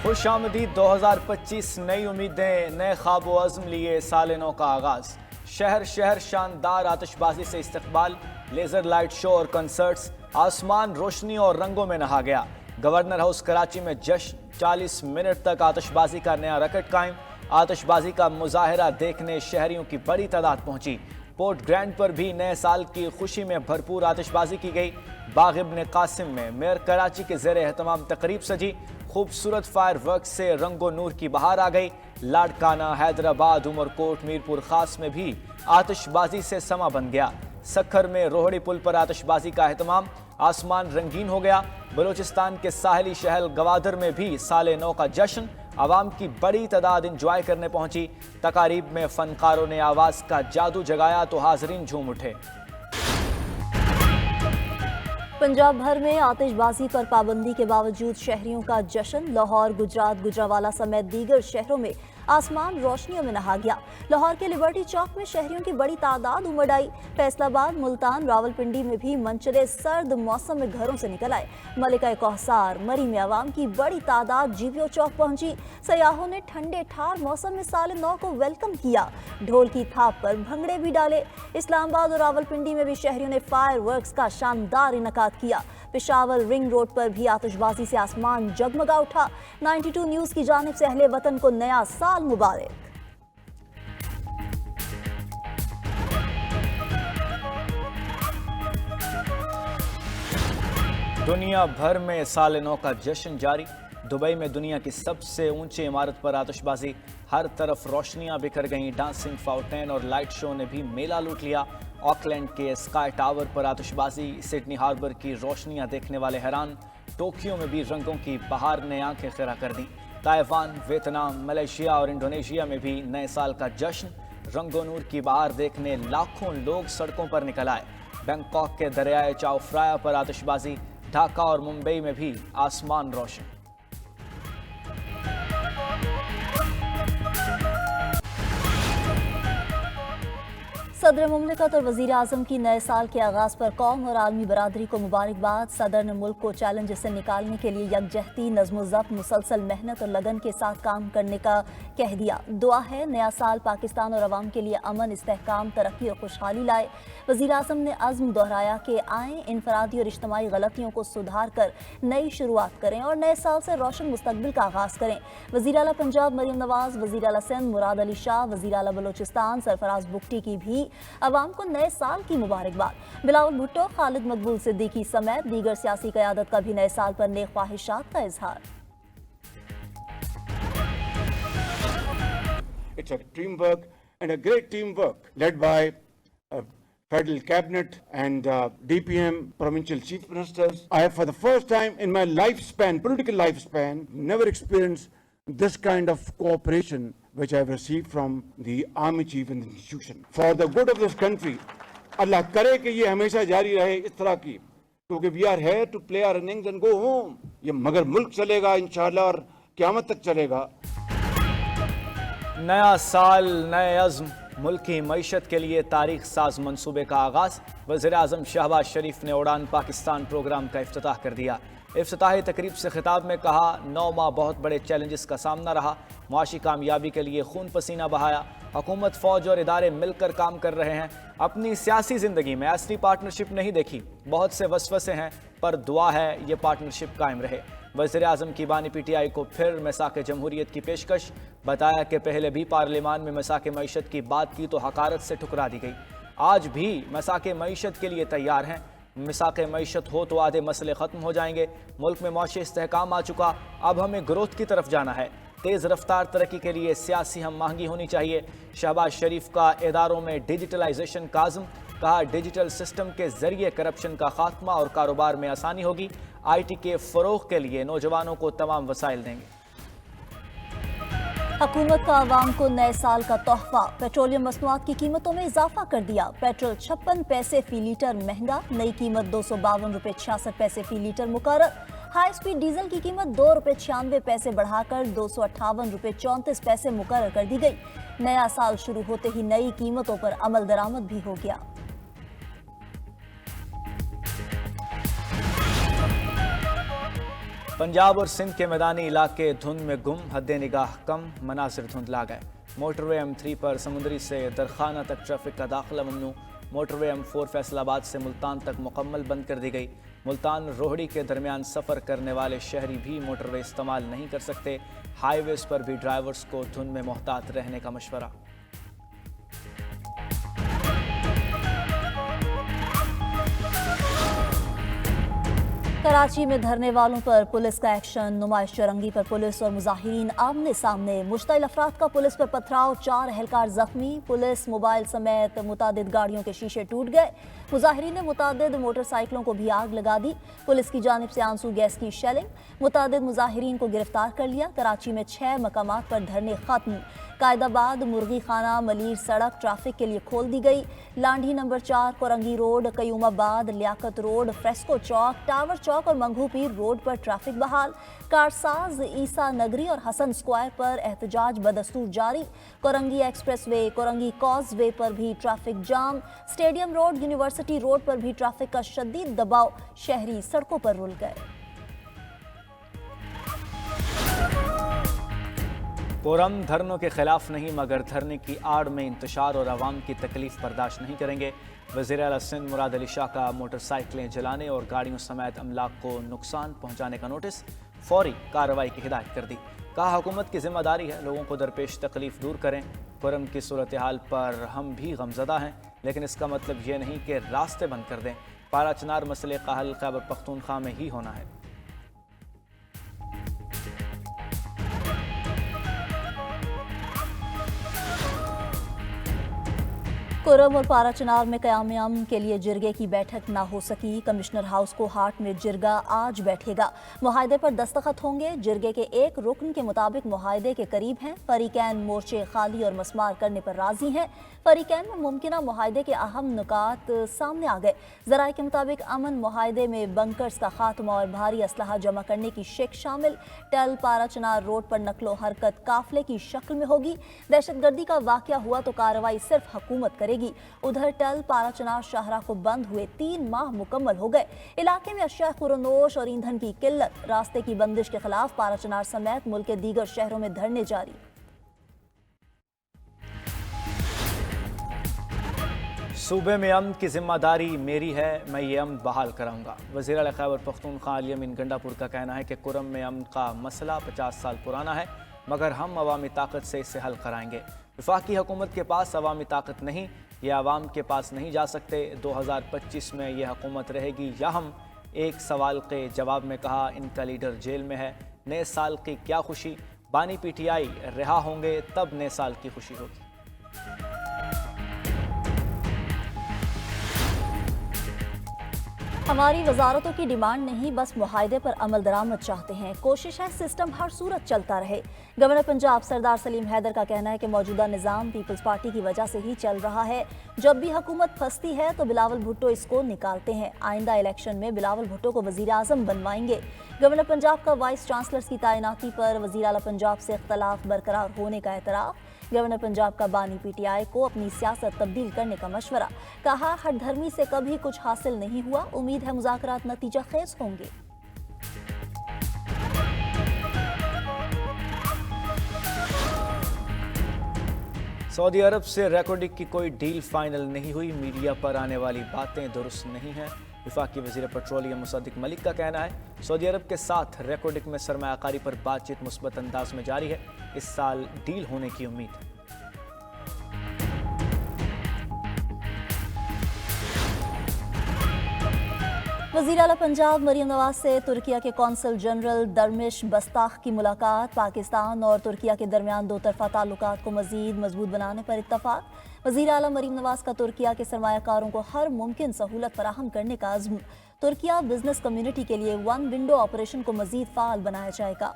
खुश आमदीद 2025 नई उम्मीदें नए ख्वाब व अज़्म लिए साल नौ का आगाज़। शहर शहर शानदार आतिशबाजी से इस्तकबाल, लेज़र लाइट शो और कंसर्ट्स, आसमान रोशनी और रंगों में नहा गया। गवर्नर हाउस कराची में जश्न, 40 मिनट तक आतिशबाजी का नया रिकॉर्ड कायम। आतिशबाजी का मुजाहरा देखने शहरियों की बड़ी तादाद पहुंची। पोर्ट ग्रैंड पर भी नए साल की खुशी में भरपूर आतिशबाजी की गई। बाग इब्न कासिम में मेयर कराची के ज़ेरे एहतमाम तकरीब सजी। खूबसूरत फायर वर्क से रंगो नूर की बहार आ गई। लाड़काना, हैदराबाद, उमरकोट, मीरपुर खास में भी आतिशबाजी से समा बन गया। सखर में रोहड़ी पुल पर आतिशबाजी का एहतमाम, आसमान रंगीन हो गया। बलूचिस्तान के साहली शहर गवादर में भी साल नौ का जश्न, आवाम की बड़ी तादाद इंजॉय करने पहुंची। तकारीब में फनकारों ने आवाज़ का जादू जगाया तो हाजरीन झूम उठे। पंजाब भर में आतिशबाजी पर पाबंदी के बावजूद शहरियों का जश्न। लाहौर, गुजरात, गुजरावाला समेत दीगर शहरों में आसमान रोशनियों में नहा गया। लाहौर के लिबर्टी चौक में शहरियों की बड़ी तादाद उमड़ आई। फैसलाबाद, मुल्तान, रावलपिंडी में भी मंचरे सर्द मौसम में घरों से निकल आए। मलिका कौसार, मरी में आवाम की बड़ी तादाद जीपीओ चौक पहुंची। सयाहों ने ठंडे ठार मौसम में साल नौ को वेलकम किया। ढोल की थाप पर भंगड़े भी डाले। इस्लामाबाद और रावलपिंडी में भी शहरियों ने फायर वर्क्स का शानदार इनकाद किया। पेशावर रिंग रोड पर भी आतिशबाजी से आसमान जगमगा उठा। 92 न्यूज़ की जानिब से अहले वतन को नया साल मुबारक। दुनिया भर में साल नौ का जश्न जारी। दुबई में दुनिया की सबसे ऊंची इमारत पर आतिशबाजी, हर तरफ रोशनियां बिखर गईं। डांसिंग फाउंटेन और लाइट शो ने भी मेला लूट लिया। ऑकलैंड के स्काई टावर पर आतिशबाजी, सिडनी हार्बर की रोशनियां देखने वाले हैरान। टोक्यो में भी रंगों की बहार ने आंखें खिरा कर दी। ताइवान, वियतनाम, मलेशिया और इंडोनेशिया में भी नए साल का जश्न, रंगो नूर की बहार देखने लाखों लोग सड़कों पर निकल आए। बैंकॉक के दरियाए चाओ फ्राया पर आतिशबाजी, ढाका और मुंबई में भी आसमान रोशन। सदर मुमलिकत और वज़ीर आज़म की नए साल के आगाज़ पर कौम और आलमी बरादरी को मुबारकबाद। सदर ने मुल्क को चैलेंज से निकालने के लिए यकजहती, नज़्म ज़ब्त, मुसलसल मेहनत और लगन के साथ काम करने का कह दिया। दुआ है नया साल पाकिस्तान और अवाम के लिए अमन, इस्तेहकाम, तरक्की और खुशहाली लाए। वज़ीर आज़म ने अज़्म दोहराया कि आएँ इनफरादी और इज्तमाई गलतियों को सुधार कर नई शुरुआत करें और नए साल से रोशन मुस्तकबिल का आगाज़ करें। वज़ीर आला पंजाब मरीम नवाज़, वज़ीर आला सिंध मुराद अली शाह, वज़ीर आला बलोचिस्तान सरफराज बुगटी की भी अवाम को नए साल की मुबारकबाद। बिलावल भुट्टो, खालिद मकबूल सिद्दीकी समेत दीगर सियासी क़यादत का भी नए साल पर नेक ख्वाहिशात का इजहार। It's a teamwork and a great teamwork led by Federal Cabinet and DPM, Provincial Chief Ministers. I have for the first time in my lifespan, political lifespan, never experienced this kind of cooperation which I have received from the Army Chief and the institution. For the good of this country, Allah करे कि ये हमेशा जारी रहे इस तरह की, क्योंकि we are here to play our innings and go home. ये मगर मुल्क चलेगा इंशाअल्लाह और क़यामत तक चलेगा। नया साल, नए अज़्म, मुल्क की मईशत के लिए तारीख साज मंसूबे का आगाज़। वज़ीर आज़म शहबाज शरीफ ने उड़ान पाकिस्तान प्रोग्राम का इफ्तिताह कर दिया। इफ्तिताही तकरीब से खिताब में कहा, 9 माह बहुत बड़े चैलेंजेस का सामना रहा। मुआशी कामयाबी के लिए खून पसीना बहाया। हुकूमत, फ़ौज और इदारे मिलकर काम कर रहे हैं। अपनी सियासी ज़िंदगी में ऐसी पार्टनरशिप नहीं देखी। बहुत से वसवसे हैं, पर दुआ है ये पार्टनरशिप कायम रहे। वज़ीर आज़म की बानी PTI को फिर मिसाक़ जमहूरियत की पेशकश। बताया कि पहले भी पार्लियामान में मिसाक़ मईशत की बात की तो हकारत से ठुकरा दी गई। आज भी मिसाक़ मईशत के लिए तैयार हैं। मिसाक़ मईशत हो तो आधे मसले ख़त्म हो जाएंगे। मुल्क में मौशी इस्तेहकाम आ चुका, अब हमें ग्रोथ की तरफ जाना है। तेज़ रफ्तार तरक्की के लिए सियासी हम महंगी होनी चाहिए। शहबाज शरीफ का इदारों में डिजिटलाइजेशन का आज़म, कहा डिजिटल सिस्टम के ज़रिए करप्शन का खात्मा और कारोबार में आसानी होगी। IT के फ़रोग़ के लिए नौजवानों को तमाम वसाइल देंगे। हुकूमत का आवाम को नए साल का तोहफा, पेट्रोलियम मसनूआत की कीमतों में इजाफा कर दिया। पेट्रोल 56 पैसे फी लीटर महंगा, नई कीमत 252 रुपये 66 पैसे फी लीटर मुकर्रर। हाई स्पीड डीजल की कीमत 2 रुपये 96 पैसे बढ़ाकर 258 रुपये 34 पैसे मुकर्रर कर दी गई। नया साल शुरू होते ही नई कीमतों पर अमल दरामद भी हो गया। पंजाब और सिंध के मैदानी इलाके धुंध में गुम, हद निगाह कम, मनासिर धुंधला गए। मोटरवे M3 पर समुंदरी से दरखाना तक ट्रैफिक का दाखिला ममनू। मोटरवे M4 फैसलाबाद से मुल्तान तक मुकम्मल बंद कर दी गई। मुल्तान रोहड़ी के दरमियान सफ़र करने वाले शहरी भी मोटरवे इस्तेमाल नहीं कर सकते। हाईवेज पर भी ड्राइवर्स को धुंध में मोहतात रहने का मशवरा। कराची में धरने वालों पर पुलिस का एक्शन, नुमाइश चरंगी पर पुलिस और मुजाहिरीन आमने सामने। मुश्तइल अफराद का पुलिस पर पथराव, 4 एहलकार जख्मी। पुलिस मोबाइल समेत मुतादिद गाड़ियों के शीशे टूट गए। मुजाहिरीन ने मुतादिद मोटरसाइकिलों को भी आग लगा दी। पुलिस की जानिब से आंसू गैस की शेलिंग। मुतादिद मुजाहिरीन को गिरफ्तार कर लिया। कराची में 6 मकामात पर धरने खत्म। कायदाबाद मुर्गी खाना मलीर सड़क ट्रैफिक के लिए खोल दी गई। Landhi number 4, Korangi road, Qayyumabad, Liaquat road, Fresco chowk, tower chowk और मंगू पीर रोड पर ट्रैफिक बहाल। कारसाज, ईसा नगरी और हसन स्क्वायर पर एहतजाज बदस्तूर जारी। Korangi expressway, Korangi causeway पर भी traffic jam. Stadium road, university road पर भी ट्रैफिक का शदीद दबाव, शहरी सड़कों पर रुल गए। कोरम धरनों के खिलाफ नहीं मगर धरने की आड़ में इंतशार और आवाम की तकलीफ बर्दाश्त नहीं करेंगे। वज़ीर आला सिंध मुराद अली शाह का मोटरसाइकिलें जलाने और गाड़ियों समेत अमलाक को नुकसान पहुंचाने का नोटिस, फौरी कार्रवाई की हिदायत कर दी। कहा हुकूमत की जिम्मेदारी है लोगों को दरपेश तकलीफ दूर करें। कोरम की सूरत हाल पर हम भी गमज़दा हैं, लेकिन इसका मतलब ये नहीं कि रास्ते बंद कर दें। पारा चनार मसले का हल खैबर पख्तूनख्वा में ही होना है। कोरम और पारा चनार में क़याम अमन के लिए जिरगे की बैठक ना हो सकी। कमिश्नर हाउस को हाट में जिरगा आज बैठेगा। मुआहदे पर दस्तखत होंगे। जिरगे के एक रुकन के मुताबिक मुआहदे के करीब हैं। फरीकैन मोर्चे खाली और मस्मार करने पर राजी हैं। फरीकैन में मुमकिना मुआहदे के अहम नुकात सामने आ गए। ज़राए के मुताबिक अमन मुआहदे में बंकर्स का खात्मा और भारी असलहा जमा करने की शिक शामिल। टल पारा चनार रोड पर नकलो हरकत काफिले की शक्ल में होगी। दहशतगर्दी का वाक़या हुआ तो कार्रवाई सिर्फ हुकूमत करेगी। उधर टल पारा चनार शाहरा को बंद हुए 3 माह मुकम्मल हो गए। इलाके में अशिया खुरनोश और ईंधन की किल्लत। रास्ते की बंदिश के खिलाफ पारा चनार समेत मुल्क के दीगर शहरों में धरने जारी। सूबे में अमन की जिम्मेदारी मेरी है, मैं ये अमन बहाल कराऊंगा। वज़ीर आला खैबर पख्तूनख्वा अली अमीन गंडापुर का कहना है कि कुरम में अमन का मसला 50 साल पुराना है, मगर हम अवामी ताकत से इसे हल कराएंगे। वफाकी हुकूमत के पास अवामी ताकत नहीं, ये आवाम के पास नहीं जा सकते। 2025 में ये हुकूमत रहेगी या हम। एक सवाल के जवाब में कहा, इनका लीडर जेल में है, नए साल की क्या खुशी। बानी PTI रिहा होंगे तब नए साल की खुशी होगी। हमारी वजारतों की डिमांड नहीं, बस मुआहदे पर अमल दरामद चाहते हैं। कोशिश है सिस्टम हर सूरत चलता रहे। गवर्नर पंजाब सरदार सलीम हैदर का कहना है कि मौजूदा निज़ाम पीपल्स पार्टी की वजह से ही चल रहा है। जब भी हुकूमत फंसती है तो बिलावल भुट्टो इसको निकालते हैं। आइंदा इलेक्शन में बिलावल भुट्टो को वज़ीर आज़म बनवाएंगे। गवर्नर पंजाब का वाइस चांसलर्स की तैनाती पर वज़ीर आला पंजाब से इख्तलाफ बरकरार होने का एतराफ़। गवर्नर पंजाब का बानी PTI को अपनी सियासत तब्दील करने का मशवरा। कहा, हर धर्मी से कभी कुछ हासिल नहीं हुआ, उम्मीद है मुज़ाकरात नतीजा खेज होंगे। सऊदी अरब से रेकॉर्डिंग की कोई डील फाइनल नहीं हुई। मीडिया पर आने वाली बातें दुरुस्त नहीं हैं। वफाकी वज़ीर पेट्रोलियम मुसद्दिक मलिक का कहना है, सऊदी अरब के साथ रेकॉर्डिंग में सरमायाकारी पर बातचीत मुस्बत अंदाज में जारी है। इस साल डील होने की उम्मीद है। वज़ीर आला पंजाब मरीम नवाज से तुर्किया के कौंसल जनरल दरमिश बस्ताख की मुलाकात। पाकिस्तान और तुर्किया के दरमियान दो तरफा ताल्लुकात को मज़ीद मजबूत बनाने पर इत्तफाक। वज़ीर आला मरीम नवाज का तुर्किया के सरमायाकारों को हर मुमकिन सहूलत फराहम करने का अज़्म। तुर्किया बिजनेस कम्युनिटी के लिए 1 विंडो ऑपरेशन को मज़ीद फ़ाल बनाया जाएगा।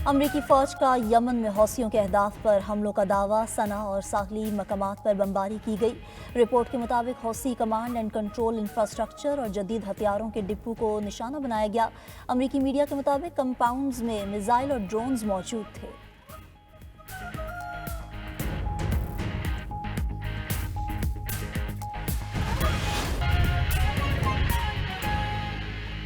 अमरीकी फ़ौज का यमन में हौसियों के अहदाफ पर हमलों का दावा। सना और साहली मकामात पर बमबारी की गई। रिपोर्ट के मुताबिक हौसी कमांड एंड कंट्रोल इंफ्रास्ट्रक्चर और जदीद हथियारों के डिपो को निशाना बनाया गया। अमरीकी मीडिया के मुताबिक कंपाउंड्स में मिसाइल और ड्रोन्स मौजूद थे।